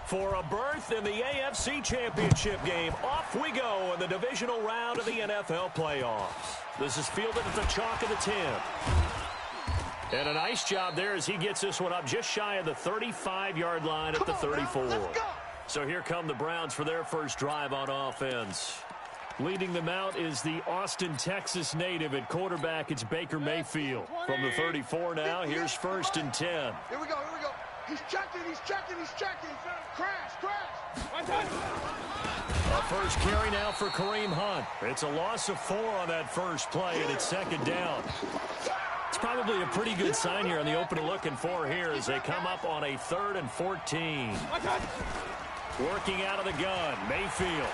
For a berth in the AFC Championship game, off we go in the divisional round of the NFL playoffs. This is fielded at the chalk of the 10. And a nice job there as he gets this one up just shy of the 35-yard line at the 34. So here come the Browns for their first drive on offense. Leading them out is the Austin, Texas native at quarterback. It's Baker Mayfield. From the 34 now, here's 1st and 10. Here we go. He's checking. Crash. A first carry now for Kareem Hunt. It's a loss of 4 on that first play, and it's 2nd down. It's probably a pretty good sign here on the opener looking for here as they come up on a 3rd and 14. Working out of the gun, Mayfield.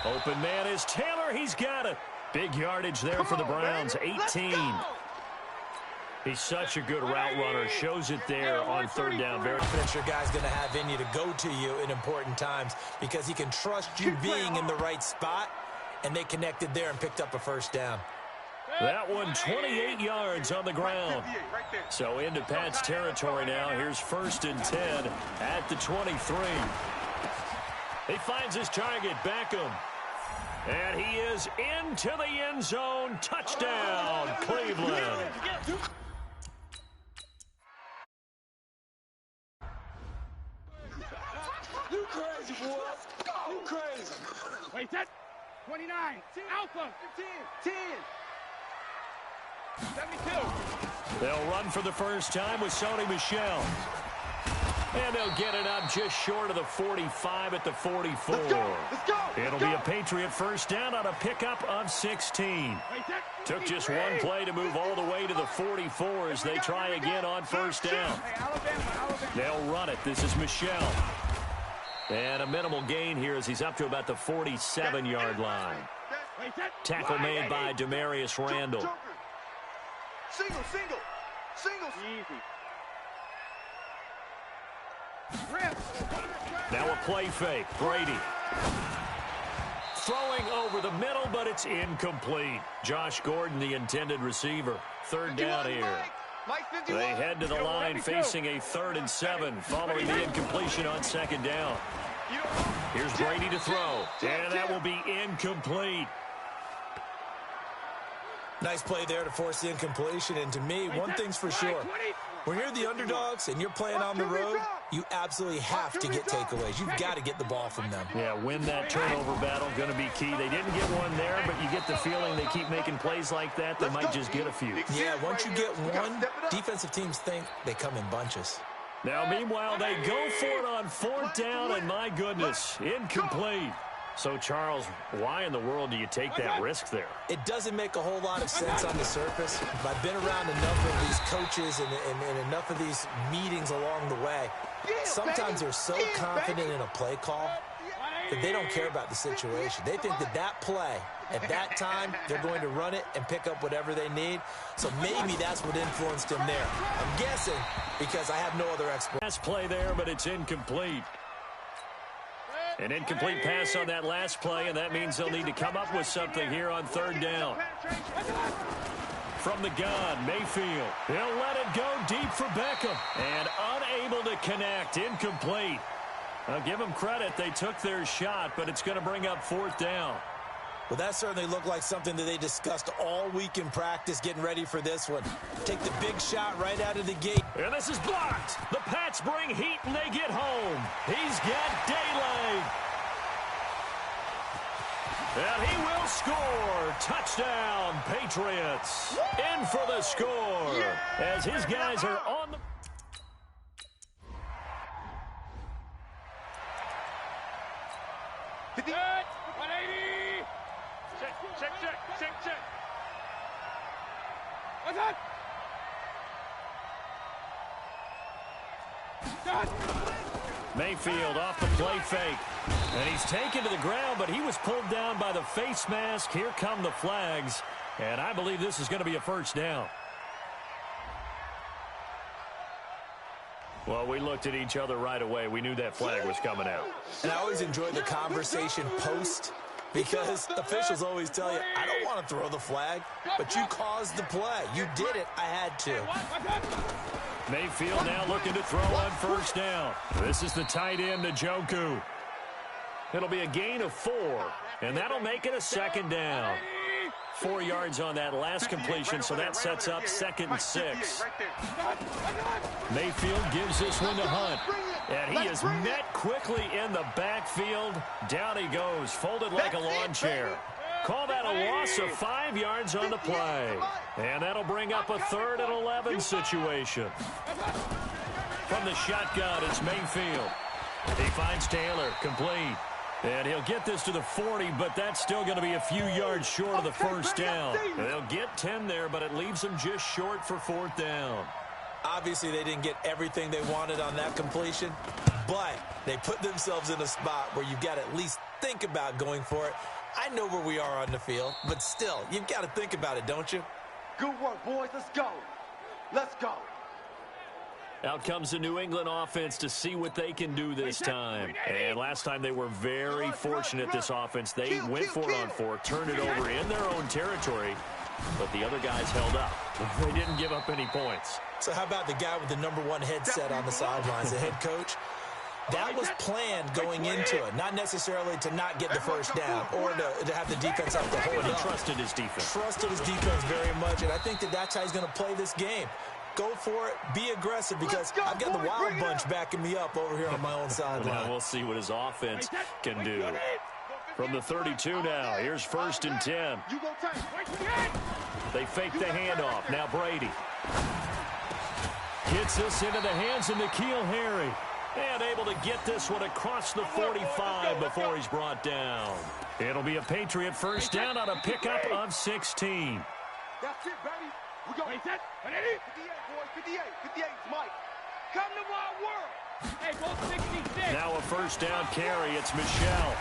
Open man is Taylor. He's got it. Big yardage there for the Browns, 18. He's such a good route runner. Shows it there on 3rd down. Very confident your guy's going to have in you to go to you in important times because he can trust you being in the right spot, and they connected there and picked up a 1st down. That one 28 yards on the ground. So into Pat's territory now. Here's 1st and 10 at the 23. He finds his target, Beckham. And he is into the end zone. Touchdown, Cleveland. You crazy, boy. You crazy. Wait, set. 29. Alpha. 10. 72. They'll run for the first time with Sony Michel. And they'll get it up just short of the 45 at the 44. Let's go. It'll be a Patriot first down on a pickup of 16. Took just one play to move all the way to the 44 as they try again on 1st down. They'll run it. This is Michel. And a minimal gain here as he's up to about the 47-yard line. Tackle made by Demarius Randall. Single. Easy. Now a play fake. Brady. Throwing over the middle, but it's incomplete. Josh Gordon, the intended receiver. 3rd down here. They head to the line facing a 3rd and 7 following the incompletion on 2nd down. Here's Brady to throw, and that will be incomplete. Nice play there to force the incompletion, and to me, one thing's for sure. When you're the underdogs and you're playing on the road, you absolutely have to get takeaways. You've got to get the ball from them. Yeah, win that turnover battle, going to be key. They didn't get one there, but you get the feeling they keep making plays like that. They might just get a few. Yeah, once you get one, defensive teams think they come in bunches. Now, meanwhile, they go for it on 4th down, and my goodness, incomplete. So, Charles, why in the world do you take that risk there? It doesn't make a whole lot of sense on the surface. I've been around enough of these coaches and enough of these meetings along the way. Sometimes they're so confident in a play call that they don't care about the situation. They think that play, at that time, they're going to run it and pick up whatever they need. So maybe that's what influenced him there. I'm guessing because I have no other explanation. Last play there, but it's incomplete. An incomplete pass on that last play, and that means they'll need to come up with something here on 3rd down. From the gun, Mayfield. He'll let it go deep for Beckham. And unable to connect. Incomplete. I'll give them credit. They took their shot, but it's going to bring up 4th down. Well, that certainly looked like something that they discussed all week in practice, getting ready for this one. Take the big shot right out of the gate. And this is blocked. The Pats bring heat, and they get home. He's got daylight. And he will score. Touchdown, Patriots. In for the score. As his guys are on the... Good. 180. Check. What's up? Mayfield off the play fake. And he's taken to the ground, but he was pulled down by the face mask. Here come the flags. And I believe this is going to be a 1st down. Well, we looked at each other right away. We knew that flag was coming out. And I always enjoy the conversation post because officials always tell you, I don't want to throw the flag, but you caused the play. You did it. I had to. Mayfield now looking to throw on first down. This is the tight end, Njoku. It'll be a gain of 4, and that'll make it a second down. 4 yards on that last completion, so that sets up 2nd and 6. Mayfield gives this one to Hunt, and he is met quickly in the backfield. Down he goes, folded like a lawn chair. Call that a loss of 5 yards on the play. And that'll bring up a 3rd and 11 situation. From the shotgun, it's Mayfield. He finds Taylor, complete. And he'll get this to the 40, but that's still going to be a few yards short of the first down. They'll get 10 there, but it leaves them just short for 4th down. Obviously, they didn't get everything they wanted on that completion, but they put themselves in a spot where you've got to at least think about going for it. I know where we are on the field, but still, you've got to think about it, don't you? Good work, boys. Let's go. Let's go. Out comes the New England offense to see what they can do this time. And last time they were very fortunate, this offense. They went for it on 4, turned it over in their own territory, but the other guys held up. They didn't give up any points. So how about the guy with the #1 headset on the sidelines, the head coach? That was planned going into it, not necessarily to not get the first down or to have the defense have to hold He up. trusted his defense. Trusted his defense very much, and I think that's how he's going to play this game. Go for it, be aggressive, because I've got the wild bunch backing me up over here on my own sideline. Now we'll see what his offense can do. From the 32 now, here's 1st and 10. They fake the handoff. Now Brady gets this into the hands of N'Keal Harry. And able to get this one across the 45 before he's brought down. It'll be a Patriot first down on a pickup of 16. That's it, baby. We go. 58, boys. 58. 58, Mike. Come to my world. Hey, go 66. Now a first down carry. It's Michelle.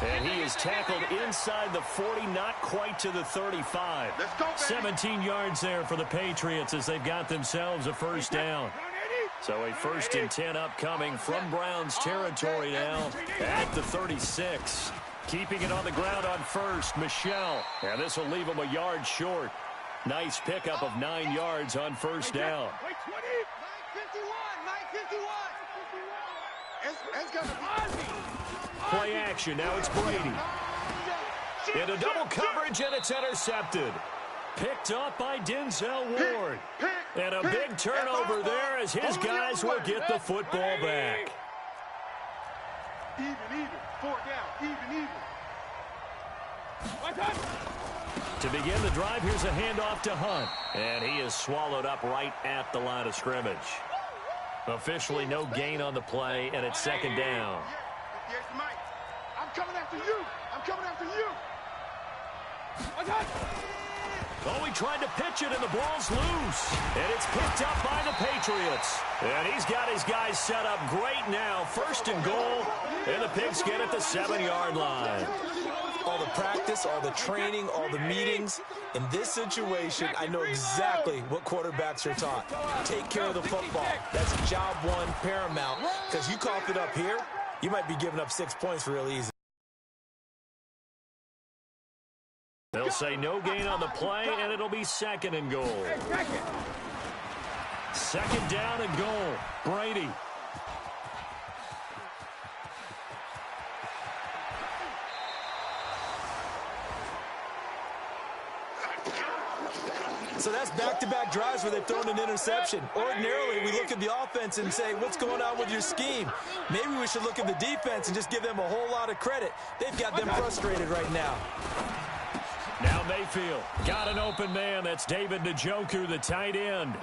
And he is tackled inside the 40, not quite to the 35. Let's go, baby. 17 yards there for the Patriots as they've got themselves a first down. So a 1st and 10 upcoming from Browns territory now at the 36. Keeping it on the ground on first, Michelle. And this will leave him a yard short. Nice pickup of 9 yards on first down. 51. Play action. Now it's Brady. Into double coverage, and it's intercepted. Picked up by Denzel Ward. And a big turnover there as his guys will get the football back. Even. 4 down. Even. To begin the drive, here's a handoff to Hunt. And he is swallowed up right at the line of scrimmage. Officially no gain on the play, and it's 2nd down. Yes, Mike. I'm coming after you. Oh, he tried to pitch it, and the ball's loose. And it's picked up by the Patriots. And he's got his guys set up great now. 1st and goal, and the Pigskin at the 7-yard line. All the practice, all the training, all the meetings. In this situation, I know exactly what quarterbacks are taught. Take care of the football. That's job 1, paramount. Because you cough it up here, you might be giving up 6 points real easy. They'll say no gain on the play, and it'll be 2nd and goal. 2nd down and goal. Brady. So that's back-to-back drives where they've thrown an interception. Ordinarily, we look at the offense and say, what's going on with your scheme? Maybe we should look at the defense and just give them a whole lot of credit. They've got them frustrated right now. Now Mayfield got an open man. That's David Njoku, the tight end.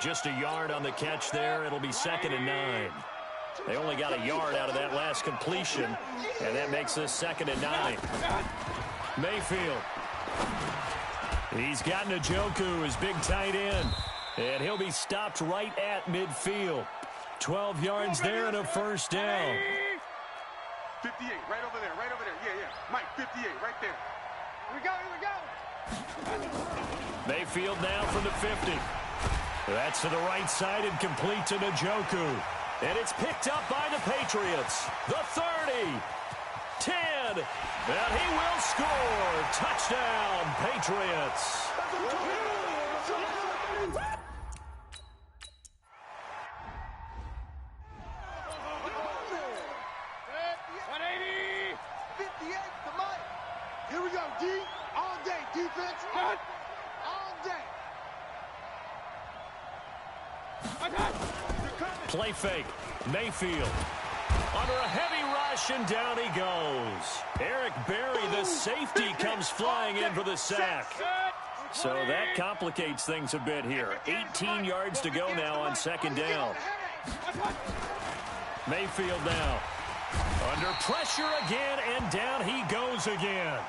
Just a yard on the catch there. It'll be 2nd and 9. They only got a yard out of that last completion, and that makes this 2nd and 9. Mayfield. He's got Njoku, his big tight end, and he'll be stopped right at midfield. 12 yards there and a first down. 58, right over there. Yeah. Mike, 58, right there. Here we go. Mayfield now from the 50. That's to the right side and complete to Njoku. And it's picked up by the Patriots. The 30, 10, again. And he will score. Touchdown, Patriots. Here we go, D. All day, defense. All day. Play fake. Mayfield. Under a heavy rush, and down he goes. Eric Berry, the safety, comes flying in for the sack. So that complicates things a bit here. 18 yards to go now on second down. Mayfield now. Under pressure again, and down he goes again.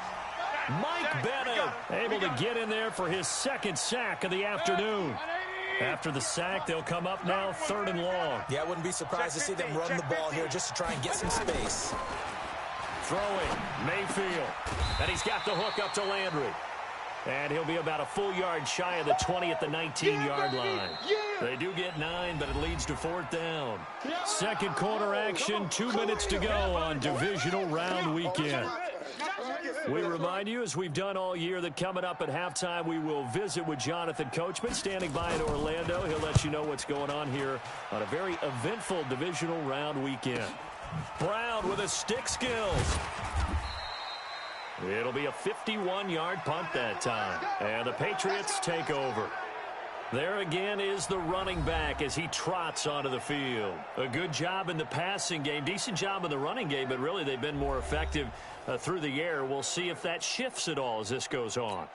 Mike Bennett able to get in there for his second sack of the afternoon. After the sack, they'll come up now 3rd and long. Yeah, I wouldn't be surprised to see them run the ball here just to try and get some space. Throwing, Mayfield. And he's got the hook up to Landry. And he'll be about a full yard shy of the 20 at the 19-yard line. They do get 9, but it leads to 4th down. Second quarter action, 2 minutes to go on Divisional Round Weekend. We remind you, as we've done all year, that coming up at halftime, we will visit with Jonathan Coachman, standing by in Orlando. He'll let you know what's going on here on a very eventful Divisional Round Weekend. Brown with his stick skills. It'll be a 51-yard punt that time, and the Patriots take over. There again is the running back as he trots onto the field. A good job in the passing game, decent job in the running game, but really they've been more effective through the air. We'll see if that shifts at all as this goes on.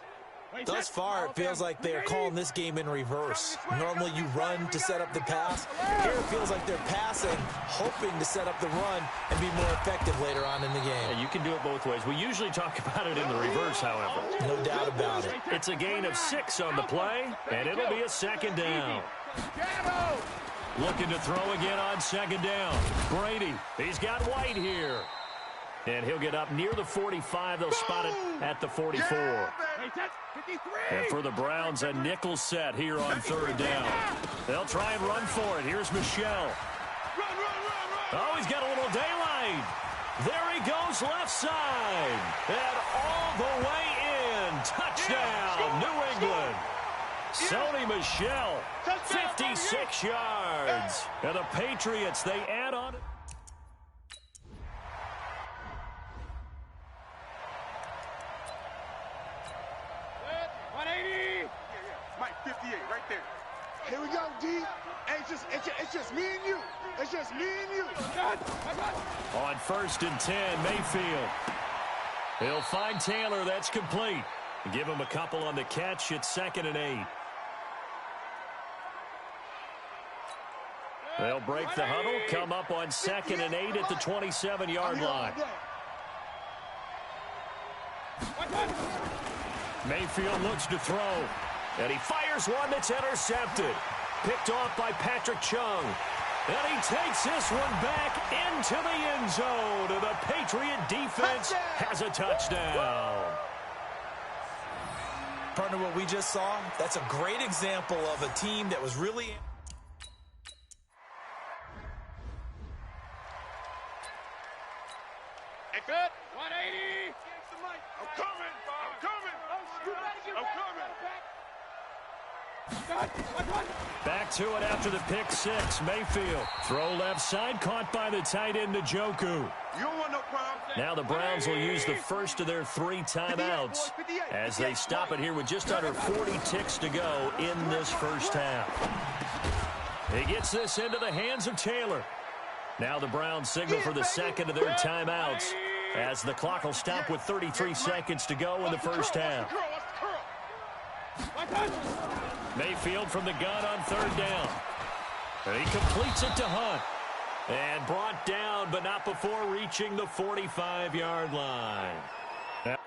Thus far, it feels like they're calling this game in reverse. Normally you run to set up the pass. Here it feels like they're passing, hoping to set up the run and be more effective later on in the game. Yeah, you can do it both ways. We usually talk about it in the reverse, however. No doubt about it. It's a gain of 6 on the play, and it'll be a second down. Looking to throw again on second down. Brady, he's got White here. And he'll get up near the 45. They'll spot it at the 44. And for the Browns, a nickel set here on 3rd down. They'll try and run for it. Here's Michelle. Oh, he's got a little daylight. There he goes, left side. And all the way in. Touchdown, New England. Sony Michel, 56 yards. And the Patriots, they add on. Mike, 58, right there. Here we go, D. Hey, it's just me and you. It's just me and you. On 1st and 10, Mayfield. He'll find Taylor. That's complete. Give him a couple on the catch. It's 2nd and 8. They'll break the huddle, come up on 2nd and 8 at the 27-yard line. Mayfield looks to throw. And he fires one that's intercepted. Picked off by Patrick Chung. And he takes this one back into the end zone. And the Patriot defense has a touchdown. Partner, what we just saw, that's a great example of a team that was really... Hey, good. 180. I'm coming. I'm coming. Back to it after the pick 6. Mayfield. Throw left side, caught by the tight end Njoku. You don't want no problem. Now the Browns will use the first of their 3 timeouts as they stop it here with just under 40 ticks to go in this first half. He gets this into the hands of Taylor. Now the Browns signal for the second of their timeouts as the clock will stop with 33 seconds to go in the first half. Mayfield from the gun on 3rd down. And he completes it to Hunt. And brought down, but not before reaching the 45-yard line. Now,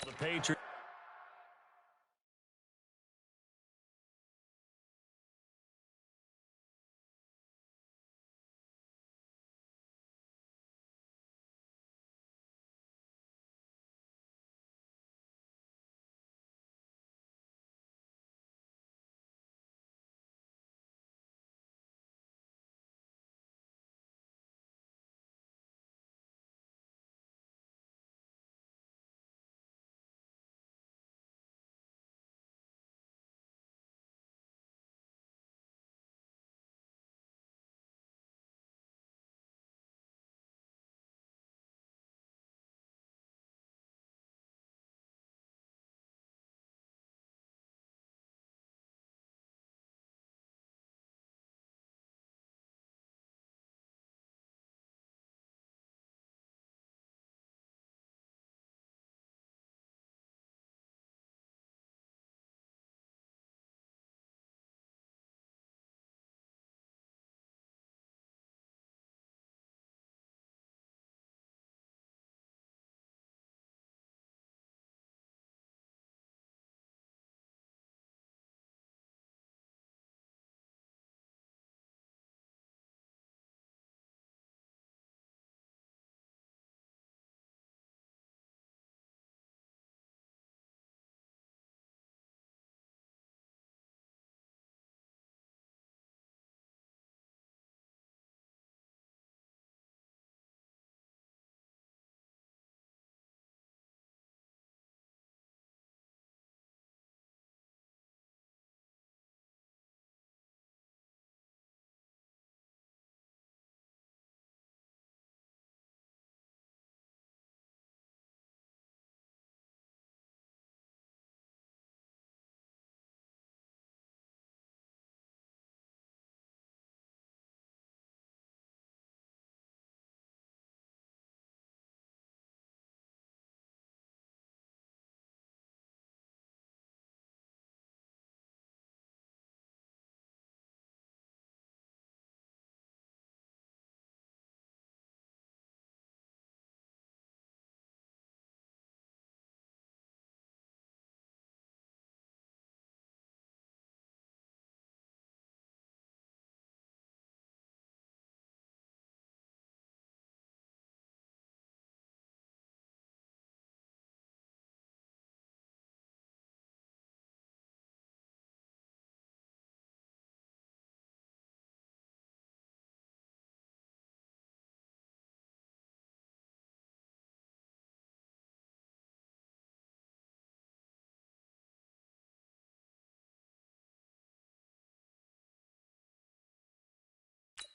the Patriots.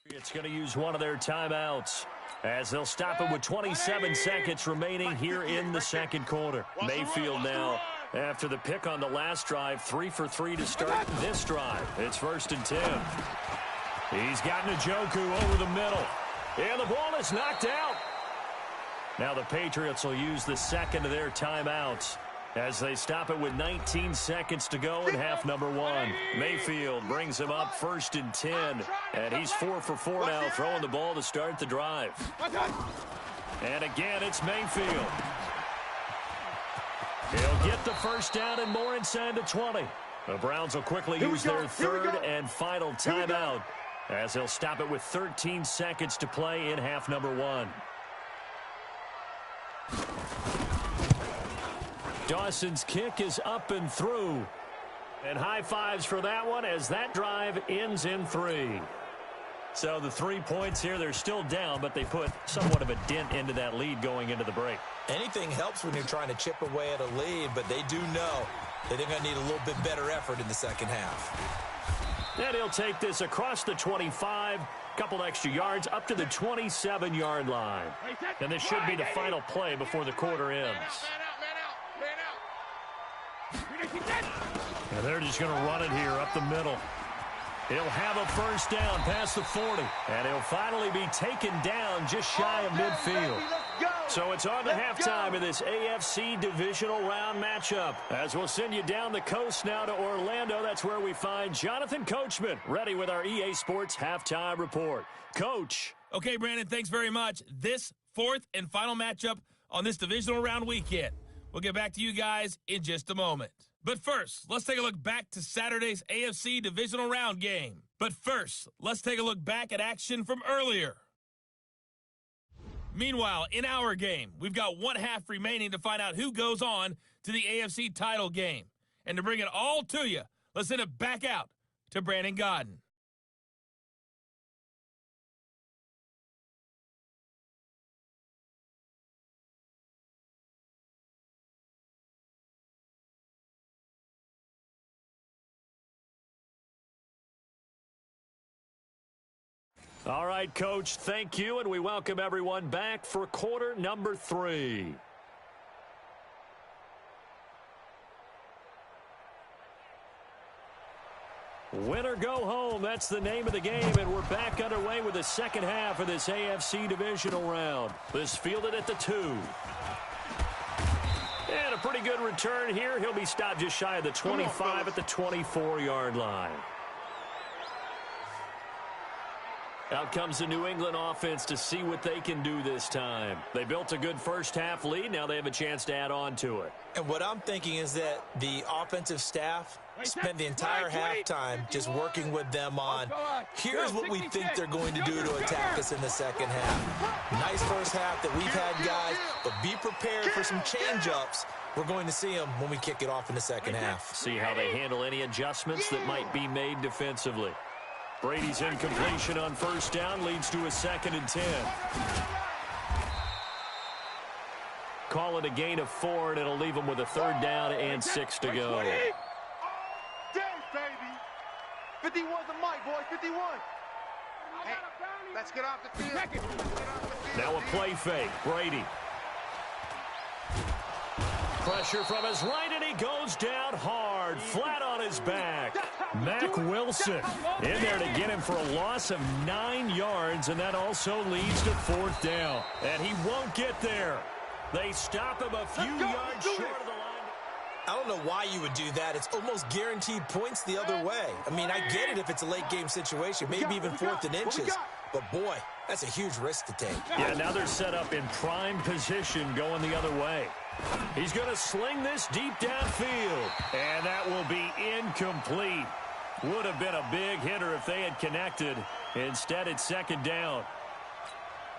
It's going to use one of their timeouts as they'll stop it with 27 seconds remaining here in the second quarter. Mayfield now, after the pick on the last drive, 3 for 3 to start this drive. It's 1st and 10. He's got Njoku over the middle. And the ball is knocked out. Now the Patriots will use the second of their timeouts as they stop it with 19 seconds to go in half number 1. Mayfield brings him up 1st and 10. And he's 4 for 4 now, throwing the ball to start the drive. And again, it's Mayfield. He'll get the first down and more inside the 20. The Browns will quickly use their third and final timeout as they'll stop it with 13 seconds to play in half number 1. Dawson's kick is up and through. And high fives for that one as that drive ends in 3. So the 3 points here, they're still down, but they put somewhat of a dent into that lead going into the break. Anything helps when you're trying to chip away at a lead, but they do know that they're going to need a little bit better effort in the second half. And he'll take this across the 25, couple extra yards up to the 27-yard line. And this should be the final play before the quarter ends. And they're just going to run it here up the middle. He'll have a first down past the 40. And he'll finally be taken down just shy of midfield. So it's on to halftime of this AFC Divisional Round matchup. As we'll send you down the coast now to Orlando. That's where we find Jonathan Coachman ready with our EA Sports Halftime Report. Coach. Okay, Brandon, thanks very much. This fourth and final matchup on this Divisional Round weekend. We'll get back to you guys in just a moment. But first, let's take a look back to Saturday's AFC Divisional Round game. But first, let's take a look back at action from earlier. Meanwhile, in our game, we've got 1 half remaining to find out who goes on to the AFC title game. And to bring it all to you, let's send it back out to Brandon Godden. All right, Coach, thank you, and we welcome everyone back for quarter number 3. Win or go home, that's the name of the game, and we're back underway with the second half of this AFC Divisional Round. This fielded at the 2. And a pretty good return here. He'll be stopped just shy of the 25 at the 24-yard line. Out comes the New England offense to see what they can do this time. They built a good first half lead. Now they have a chance to add on to it. And what I'm thinking is that the offensive staff spent the entire halftime just working with them on, here's what we think they're going to do to attack us in the second half. Nice first half that we've had, guys, but be prepared for some change-ups. We're going to see them when we kick it off in the second half. See how they handle any adjustments that might be made defensively. Brady's incompletion on first down leads to a 2nd and 10. Call it a gain of 4, and it'll leave them with a 3rd down and 6 to go. Dang, baby. 51's the mic, boy. 51. Hey, let's get off the field. Now a play fake. Brady. Pressure from his right, and he goes down hard, flat on his back. Mack Wilson in there to get him for a loss of 9 yards, and that also leads to 4th down. And he won't get there. They stop him a few yards short of the line. I don't know why you would do that. It's almost guaranteed points the other way. I mean, I get it if it's a late-game situation, maybe even 4th and inches. But, boy, that's a huge risk to take. Yeah, now they're set up in prime position going the other way. He's going to sling this deep downfield, and that will be incomplete. Would have been a big hitter if they had connected. Instead, it's 2nd down.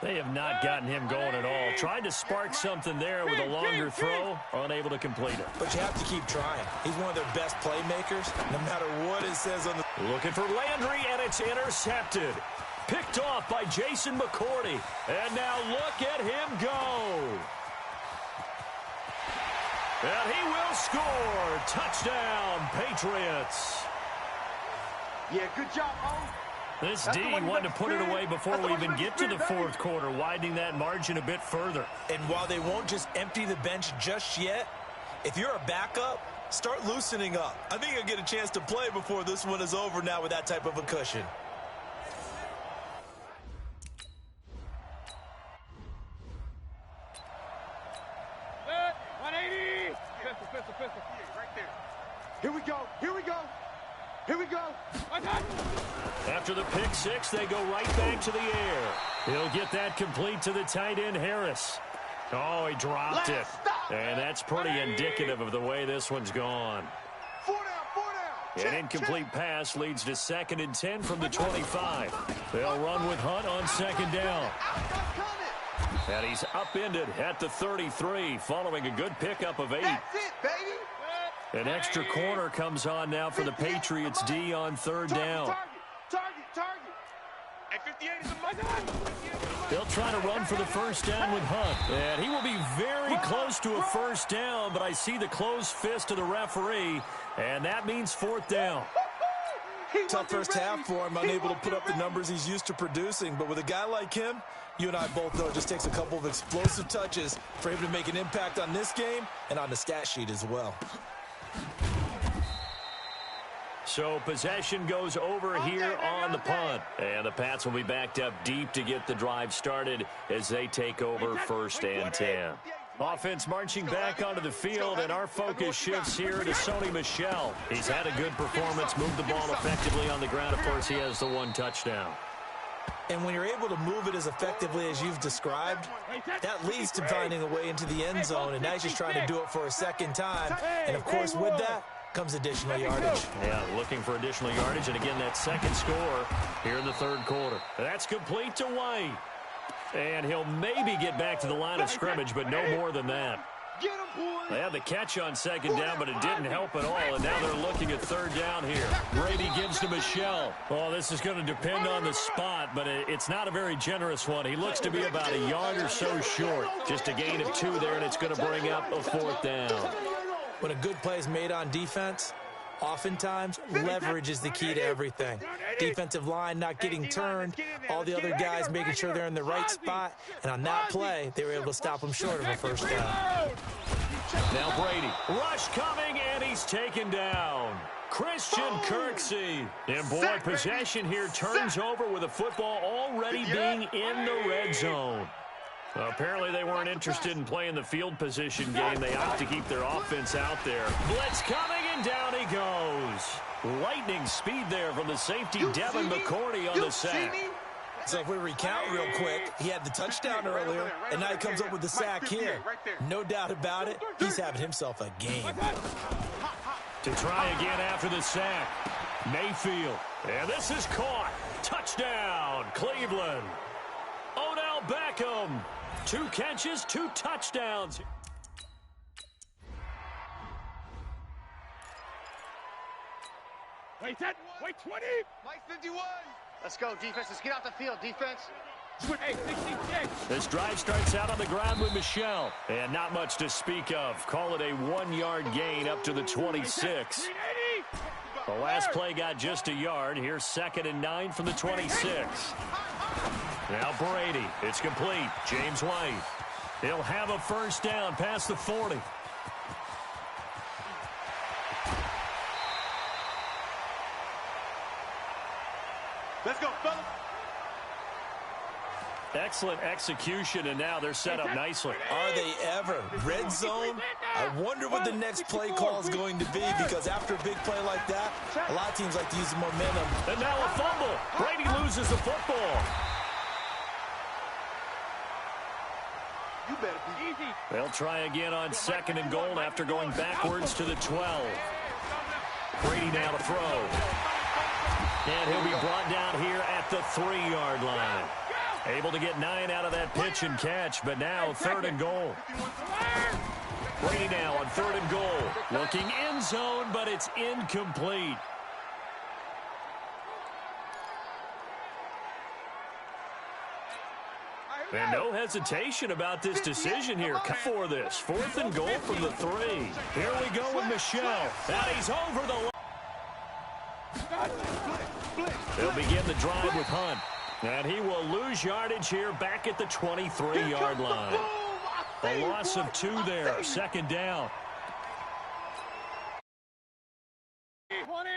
They have not gotten him going at all. Tried to spark something there with a longer throw, unable to complete it. But you have to keep trying. He's one of their best playmakers, no matter what it says on the... Looking for Landry, and it's intercepted. Picked off by Jason McCourty. And now look at him go. And he will score. Touchdown, Patriots. Yeah, good job, Holmes. This D wanted to put it away before we even get to the fourth quarter, widening that margin a bit further. And while they won't just empty the bench just yet, if you're a backup, start loosening up. I think you'll get a chance to play before this one is over now with that type of a cushion. Set. 180. Pistol. Right there. Here we go. Here we go. After the pick six, they go right back to the air. He'll get that complete to the tight end, Harris. Oh, he dropped it. And that's pretty indicative of the way this one's gone. 4 down. An incomplete pass leads to 2nd and 10 from the 25. They'll run with Hunt on 2nd down. And he's upended at the 33 following a good pickup of 8. That's it, baby. An extra corner comes on now for the Patriots D on 3rd down. Target. At 58 is a They'll try to run for the first down with Hunt. And he will be very close to a first down, but I see the closed fist of the referee, and that means 4th down. Tough first half for him, unable to put up the numbers he's used to producing. But with a guy like him, you and I both know it just takes a couple of explosive touches for him to make an impact on this game and on the stat sheet as well. So possession goes over here on the punt. And the Pats will be backed up deep to get the drive started as they take over 1st and 10. Offense marching back onto the field, and our focus shifts here to Sony Michel. He's had a good performance, moved the ball effectively on the ground. Of course, he has the 1 touchdown. And when you're able to move it as effectively as you've described, that leads to finding a way into the end zone, and now he's just trying to do it for a 2nd time. And, of course, with that comes additional yardage. Yeah, looking for additional yardage, and again, that 2nd score here in the 3rd quarter. That's complete to White. And he'll maybe get back to the line of scrimmage, but no more than that. They had the catch on 2nd down, but it didn't help at all, and now they're looking at 3rd down here. Brady gives to Michel. Well, this is going to depend on the spot, but it's not a very generous one. He looks to be about a yard or so short. Just a gain of 2 there, and it's going to bring up a 4th down. When a good play is made on defense, oftentimes leverage is the key to everything. Defensive line not getting turned, all the other guys making sure they're in the right spot, and on that play, they were able to stop them short of a 1st down. Now Brady, rush coming, and he's taken down. Christian Kirksey. And boy, possession here turns over with the football already being in the red zone. Apparently they weren't interested in playing the field position game. They opt to keep their offense out there. Blitz coming, and down he goes. Lightning speed there from the safety, Devin McCourty on the sack. So if we recount real quick, he had the touchdown earlier, and now he comes up with the sack here. No doubt about it, he's having himself a game. To try again after the sack, Mayfield. And this is caught. Touchdown, Cleveland. Odell Beckham. 2 catches, 2 touchdowns. Wait 20. Mike 51. Let's go, defense. Let's get out the field, defense. Hey, 66. This drive starts out on the ground with Michel. And not much to speak of. Call it a 1-yard gain up to the 26. The last play got just a yard. Here's 2nd and 9 from the 26. Now Brady. It's complete. James White. He'll have a 1st down past the 40. Let's go, fellas. Excellent execution, and now they're set up nicely. Are they ever? Red zone? I wonder what the next play call is going to be, because after a big play like that, a lot of teams like to use the momentum. And now a fumble. Brady loses the football. You better be Easy. They'll try again on 2nd and goal after going backwards to the 12. Brady now to throw. And he'll be brought down here at the 3-yard line. Able to get 9 out of that pitch and catch, but now 3rd and goal. Brady now on 3rd and goal. Looking end zone, but it's incomplete. And no hesitation about this decision here for this. 4th and goal from the 3. Here we go with Michel. Now he's over the line. blitz. They'll begin the drive with Hunt. And he will lose yardage here back at the 23-yard line. A loss of 2 there. 2nd down. 20.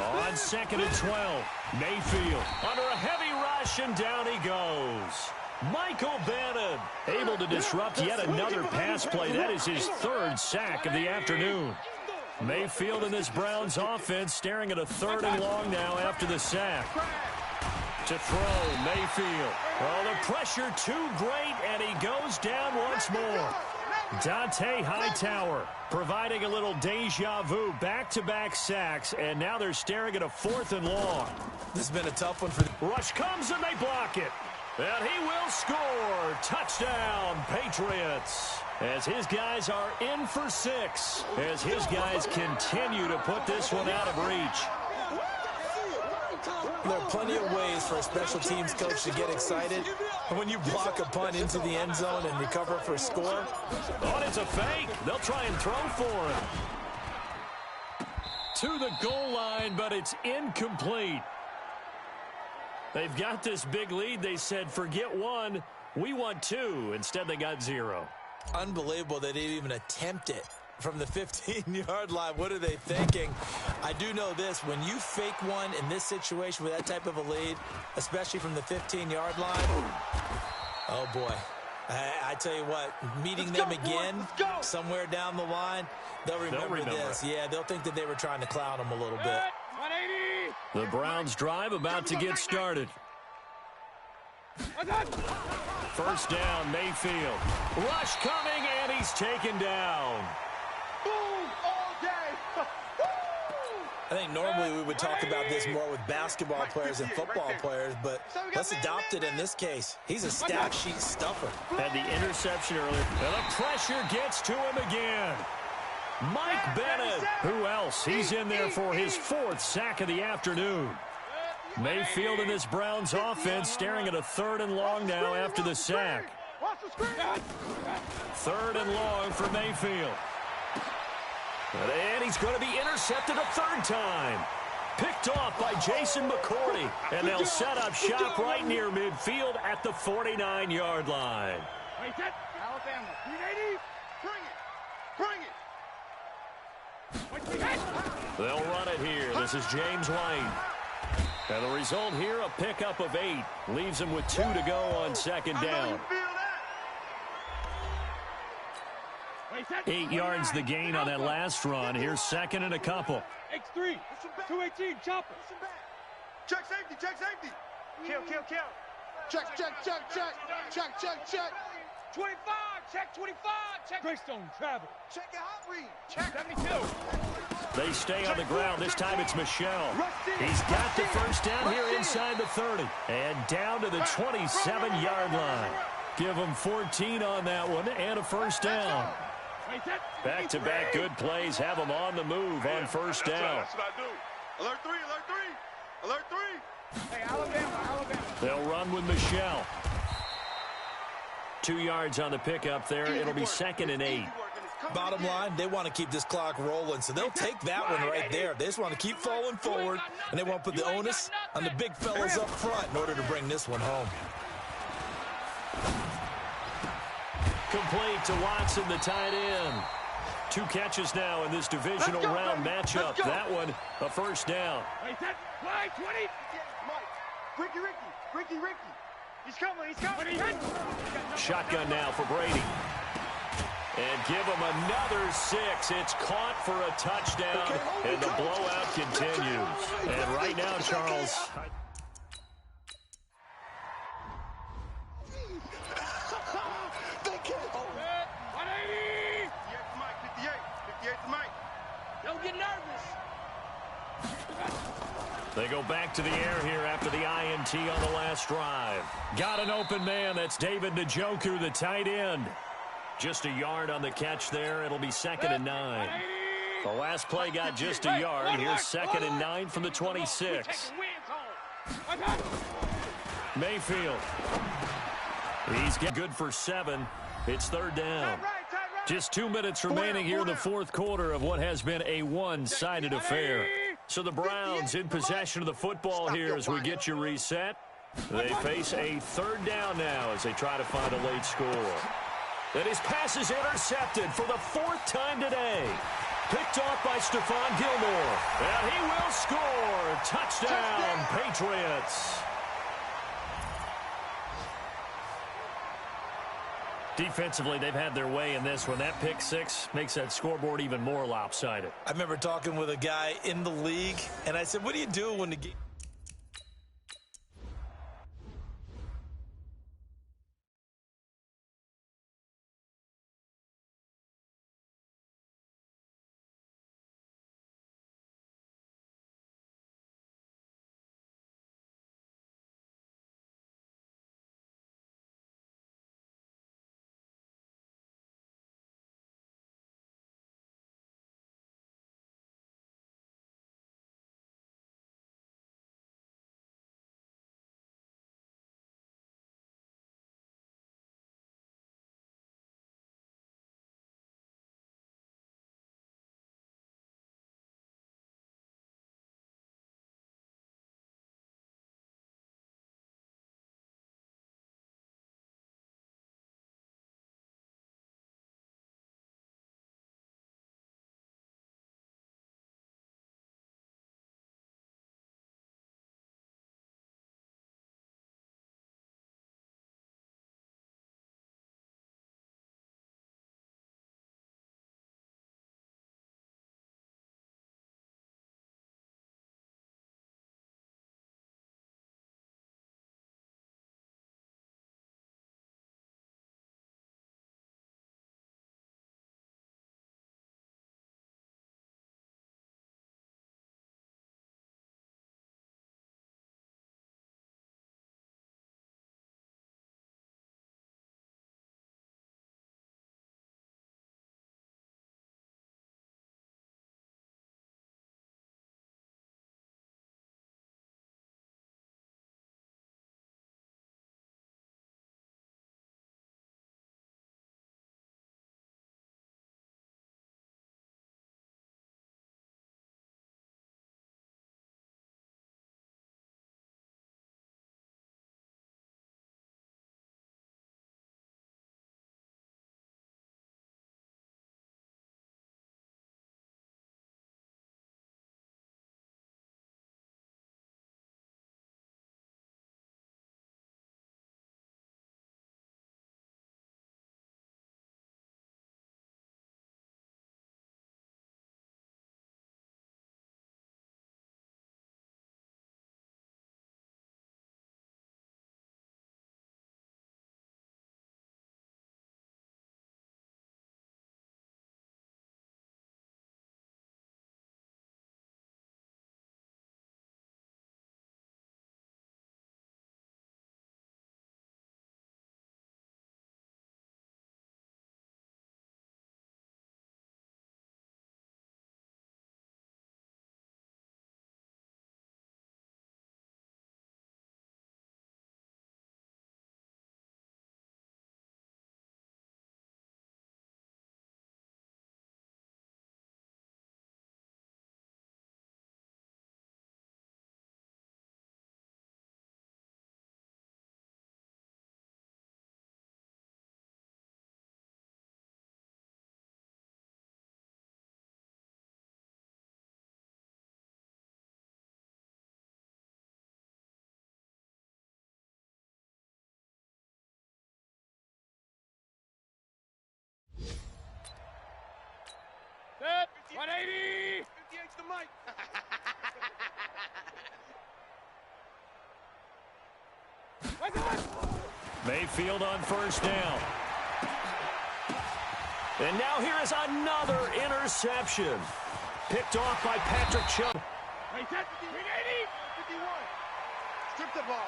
On 2nd and 12. Mayfield under a heavy rush, and down he goes. Michael Bannon able to disrupt yet another pass play. That is his 3rd sack of the afternoon. Mayfield in this Browns offense staring at a 3rd and long now after the sack. To throw, Mayfield. Oh, the pressure too great, and he goes down once more. Dante Hightower providing a little deja vu, back-to-back sacks, and now they're staring at a 4th and long. This has been a tough one for the Rush comes and they block it. And he will score. Touchdown, Patriots. As his guys are in for 6. As his guys continue to put this one out of reach. There are plenty of ways for a special teams coach to get excited. And when you block a punt into the end zone and recover for a score. Oh, it's a fake. They'll try and throw for it. To the goal line, but it's incomplete. They've got this big lead. They said, forget 1. We want 2. Instead, they got 0. Unbelievable they didn't even attempt it from the 15-yard line. What are they thinking? I do know this. When you fake one in this situation with that type of a lead, especially from the 15-yard line, oh, boy. I tell you what, meeting them again somewhere down the line, they'll remember this. Yeah, they'll think that they were trying to clown them a little bit. 180. The Browns drive about to get started. 1st down, Mayfield. Rush coming, and he's taken down. I think normally we would talk about this more with basketball players and football players, but let's adopt it in this case. He's a stat sheet stuffer. Had the interception earlier. And the pressure gets to him again. Mike Bennett. Who else? He's in there for his 4th sack of the afternoon. Mayfield in this Browns offense staring at a 3rd and long now after the sack. 3rd and long for Mayfield. And he's going to be intercepted a 3rd time. Picked off by Jason McCourty. And they'll set up shop right near midfield at the 49-yard line. Alabama. 380. Bring it. They'll run it here. This is James White. And the result here, a pickup of 8. Leaves him with 2 to go on 2nd down. 8 yards the gain on that last run. Here's 2nd and a couple. X3. 218. Chopper. Check safety. Kill. Check. 25. Check 25. Check. Greystone. Travel. Check your hot read. Check 72. They stay on the ground. This time it's Michelle. He's got the 1st down here inside the 30. And down to the 27-yard line. Give them 14 on that one and a 1st down. Back-to-back good plays have them on the move on 1st down. That's what I do. Alert 3. Hey, Alabama. They'll run with Michelle. 2 yards on the pickup there. It'll be 2nd and 8. Bottom line, they want to keep this clock rolling, so they'll take that one right there. They just want to keep falling forward, and they want to put the onus on the big fellas up front in order to bring this one home. Complete to Watson, the tight end. 2 catches now in this divisional round matchup. That one, a 1st down. Fly 20. Ricky. He's coming. Shotgun now for Brady. And give him another 6. It's caught for a touchdown, and the blowout continues. And right now, Charles... Don't get nervous. They go back to the air here after the INT on the last drive. Got an open man. That's David Njoku, the tight end. Just a yard on the catch there. It'll be 2nd and 9. The last play got just a yard. Here's 2nd and 9 from the 26. Mayfield. He's good for 7. It's 3rd down. Just 2 minutes remaining here in the fourth quarter of what has been a one-sided affair. So the Browns in possession of the football here as we get you reset. They face a third down now as they try to find a late score. And his pass is intercepted for the fourth time today. Picked off by Stephon Gilmore. And he will score. Touchdown, Patriots. Defensively, they've had their way in this one. That pick six makes that scoreboard even more lopsided. I remember talking with a guy in the league, and I said, what do you do when the game... Set. 180. 58's the mic. Mayfield on first down. And now here is another interception. Picked off by Patrick Chung. Hey, set. 380. 51. Strip the ball.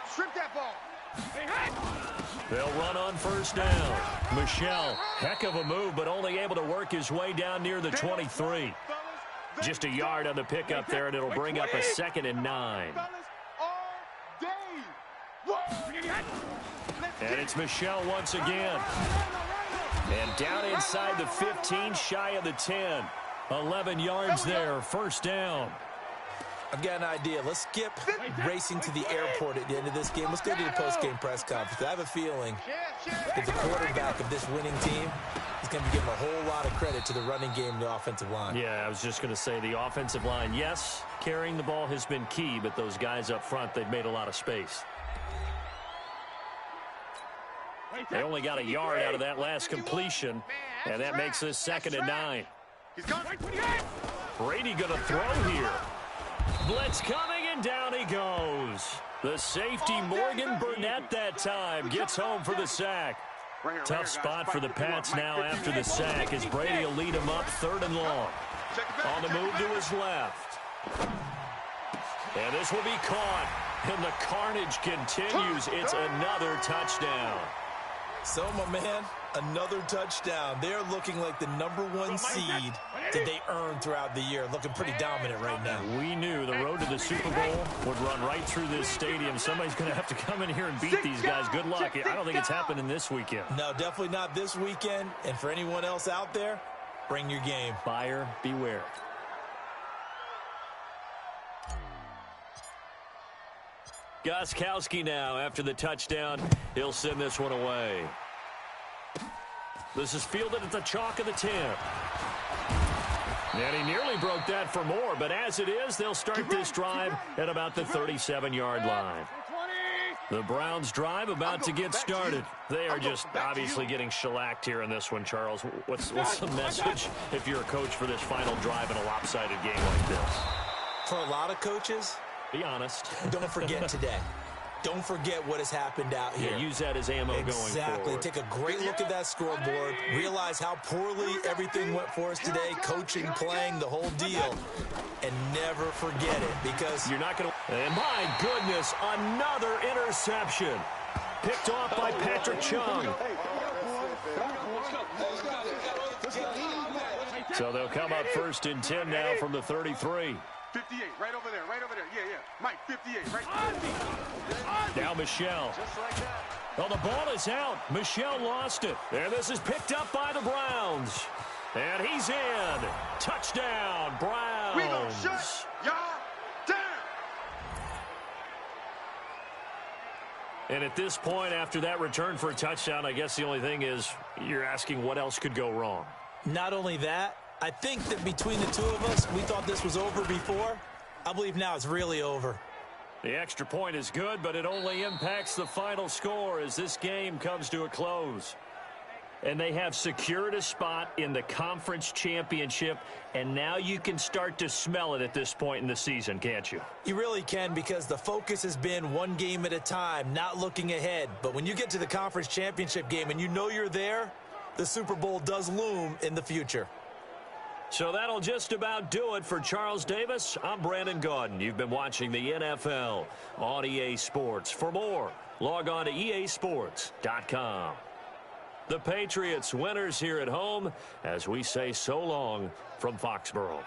Strip that ball. Hey, hit. They'll run on first down. Michel, heck of a move, but only able to work his way down near the 23. Just a yard on the pickup there, and it'll bring up a 2nd and 9. And it's Michel once again. And down inside the 15, shy of the 10. 11 yards there, first down. I've got an idea. Let's skip racing to the airport at the end of this game. Let's go to the post-game press conference. I have a feeling that the quarterback of this winning team is going to be giving a whole lot of credit to the running game and the offensive line. Yeah, I was just going to say the offensive line, yes, carrying the ball has been key, but those guys up front, they've made a lot of space. They only got a yard out of that last completion, and that makes this 2nd and 9. Brady going to throw here. Blitz coming, and down he goes. The safety, Morgan Burnett, that time gets home for the sack. Tough spot for the Pats now after the sack as Brady will lead him up 3rd and long. On the move to his left. And this will be caught. And the carnage continues. It's another touchdown. So, my man, another touchdown. They're looking like the #1 seed that they earned throughout the year. Looking pretty dominant right now. We knew the road to the Super Bowl would run right through this stadium. Somebody's going to have to come in here and beat these guys. Good luck. I don't think it's happening this weekend. No, definitely not this weekend. And for anyone else out there, bring your game. Buyer beware. Gostkowski now after the touchdown. He'll send this one away. This is fielded at the chalk of the 10. And he nearly broke that for more, but as it is, they'll start this drive at about the 37-yard line. The Browns drive about to get started. They are just obviously getting shellacked here in this one, Charles. What's the message if you're a coach for this final drive in a lopsided game like this? For a lot of coaches, be honest. Don't forget today. Don't forget what has happened out here. Yeah, use that as ammo going forward. Exactly. Take a great look at that scoreboard. Realize how poorly everything went for us today. Coaching, playing, the whole deal. And never forget it because you're not going to. And my goodness, another interception. Picked off by Patrick Chung. So they'll come up 1st and 10 now from the 33. 58, right over there, right over there. Yeah, yeah. Mike, 58, right there. Now Michelle. Well, the ball is out. Michelle lost it. And this is picked up by the Browns. And he's in. Touchdown, Browns. We gonna shut y'all down. And at this point, after that return for a touchdown, I guess the only thing is you're asking what else could go wrong. Not only that, I think that between the two of us, we thought this was over before. I believe now it's really over. The extra point is good, but it only impacts the final score as this game comes to a close. And they have secured a spot in the conference championship, and now you can start to smell it at this point in the season, can't you? You really can, because the focus has been one game at a time, not looking ahead. But when you get to the conference championship game and you know you're there, the Super Bowl does loom in the future. So that'll just about do it for Charles Davis. I'm Brandon Gaudin. You've been watching the NFL on EA Sports. For more, log on to easports.com. The Patriots winners here at home as we say so long from Foxborough.